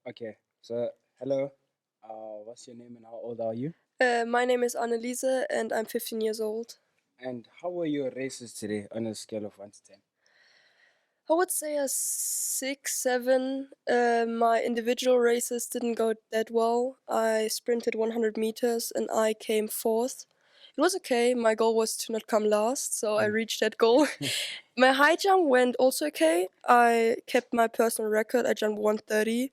Okay, so hello. What's your name and how old are you? My name is Anneliese and I'm 15 years old. And how were your races today on a scale of 1 to 10? I would say a 6, 7. My individual races didn't go that well. I sprinted 100 meters and I came fourth. It was okay. My goal was to not come last, so I Mm. reached that goal. My high jump went also okay. I kept my personal record. I jumped 130,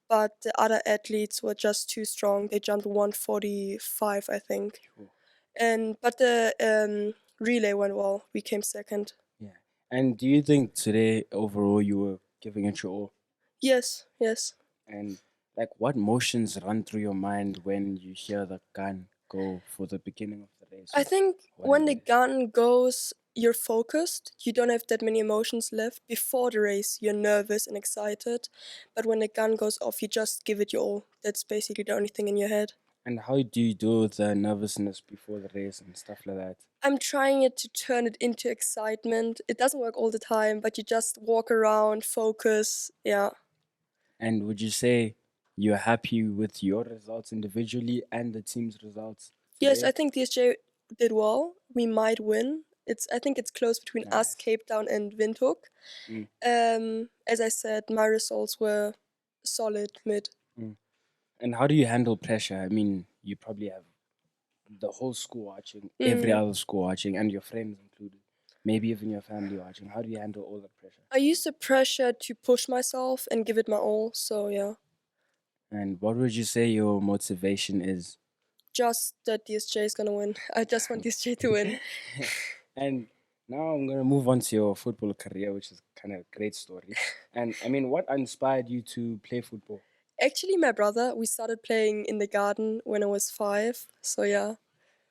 but the other athletes were just too strong. They jumped 145, I think. Cool. But the relay went well. We came second. Yeah. And do you think today overall you were giving it your all? Yes, yes. And like what motions run through your mind when you hear the gun go for the beginning of the race I or think when whatever the it is? gun goes, you're focused. You don't have that many emotions left. Before the race, you're nervous and excited. But when the gun goes off, you just give it your all. That's basically the only thing in your head. And how do you deal with the nervousness before the race and stuff like that? I'm trying it to turn it into excitement. It doesn't work all the time, but you just walk around, focus. Yeah. And would you say you're happy with your results individually and the team's results Yes, today? I think DSJ did well. We might win. I think it's close between us, Nice. Cape Town, and Windhoek. Mm, As I said, my results were solid mid. mm. And how do you handle pressure? I mean, you probably have the whole school watching, every Mm. other school watching, and your friends included. Maybe even your family watching. How do you handle all that pressure? I use the pressure to push myself and give it my all. So yeah, And what would you say your motivation is? just that DSJ is gonna win. I just want DSJ to win. And now I'm gonna move on to your football career, which is kind of a great story. And I mean, what inspired you to play football? Actually, my brother, we started playing in the garden when I was 5. So yeah,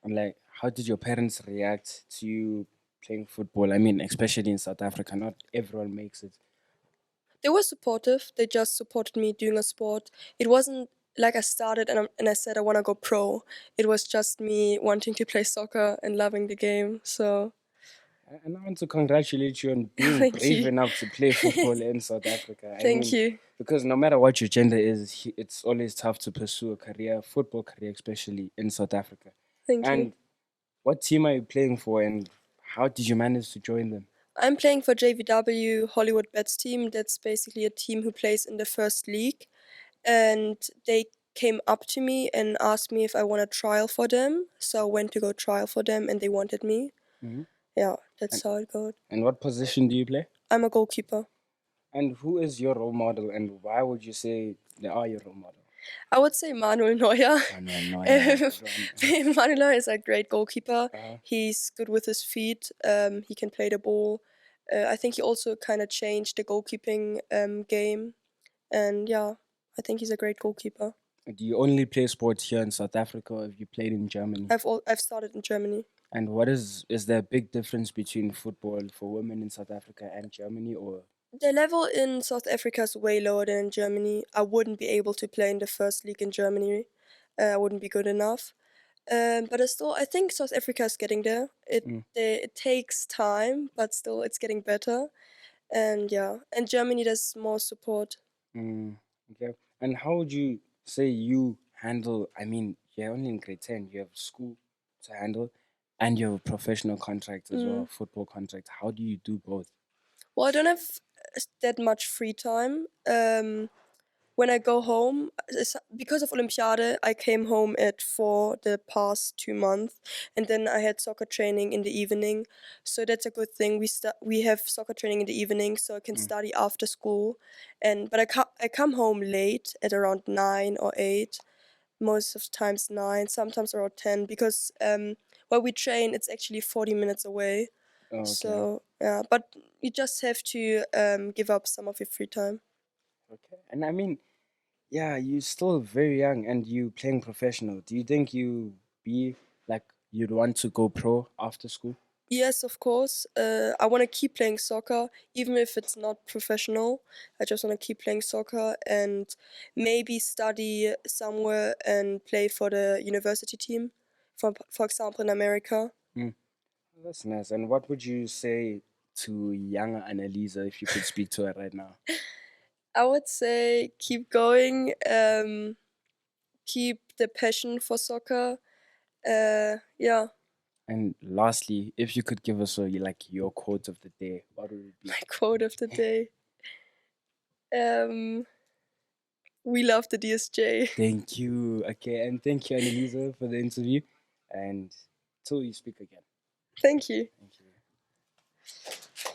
And like, how did your parents react to you playing football? I mean, especially in South Africa, not everyone makes it. they were supportive. They just supported me doing a sport. It wasn't like I started and I said I want to go pro. It was just me wanting to play soccer and loving the game. So And I want to congratulate you on being thank brave you. enough to play football in South Africa. I Thank mean, you. because no matter what your gender is, it's always tough to pursue a career, football career, especially in South Africa. Thank you. And what team are you playing for, and how did you manage to join them? I'm playing for JVW Hollywood Bets team. That's basically a team who plays in the first league. And they came up to me and asked me if I want to trial for them. So I went to go trial for them and they wanted me. Hmm. Yeah, And, that's how it goes. and what position do you play? I'm a goalkeeper. And who is your role model, and why would you say they are your role model? I would say Manuel Neuer. Manuel Neuer, good one. Manuel Neuer is a great goalkeeper. Uh, He's good with his feet. He can play the ball. I think he also kind of changed the goalkeeping game. And yeah, I think he's a great goalkeeper. do you only play sports here in South Africa, or have you played in Germany? I've started in Germany. And what is there a big difference between football for women in South Africa and Germany, or The level in South Africa is way lower than in Germany. I wouldn't be able to play in the first league in Germany. I wouldn't be good enough. But I think South Africa is getting there. mm, It takes time, but still it's getting better. And yeah, and Germany does more support. mm, okay? And how would you say you handle? I mean, you're only in grade 10. You have school to handle, and you have a professional contract as well, Mm. football contract. How do you do both? Well, I don't have that much free time. When I go home, because of Olympiade, I came home at 4 the past 2 months, and then I had soccer training in the evening. So that's a good thing. We have soccer training in the evening, so I can Mm. study after school. But I come home late at around 9 or 8. Most of the times 9, sometimes around 10, because where we train, it's actually 40 minutes away. Oh, okay, So yeah, but you just have to give up some of your free time. okay. And I mean, yeah, you're still very young, and you playing professional. Do you think you be like you'd want to go pro after school? Yes, of course. I want to keep playing soccer, even if it's not professional. I just want to keep playing soccer and maybe study somewhere and play for the university team, for example, in America. Mm. That's nice. And what would you say to younger Anneliese if you could speak to her right now? I would say keep going. Keep the passion for soccer. Yeah. And lastly, if you could give us your quote of the day, what would it be? My quote of the day. We love the DSJ. Thank you. Okay, and thank you, Anneliese, for the interview. And till you speak again. Thank you. Thank you.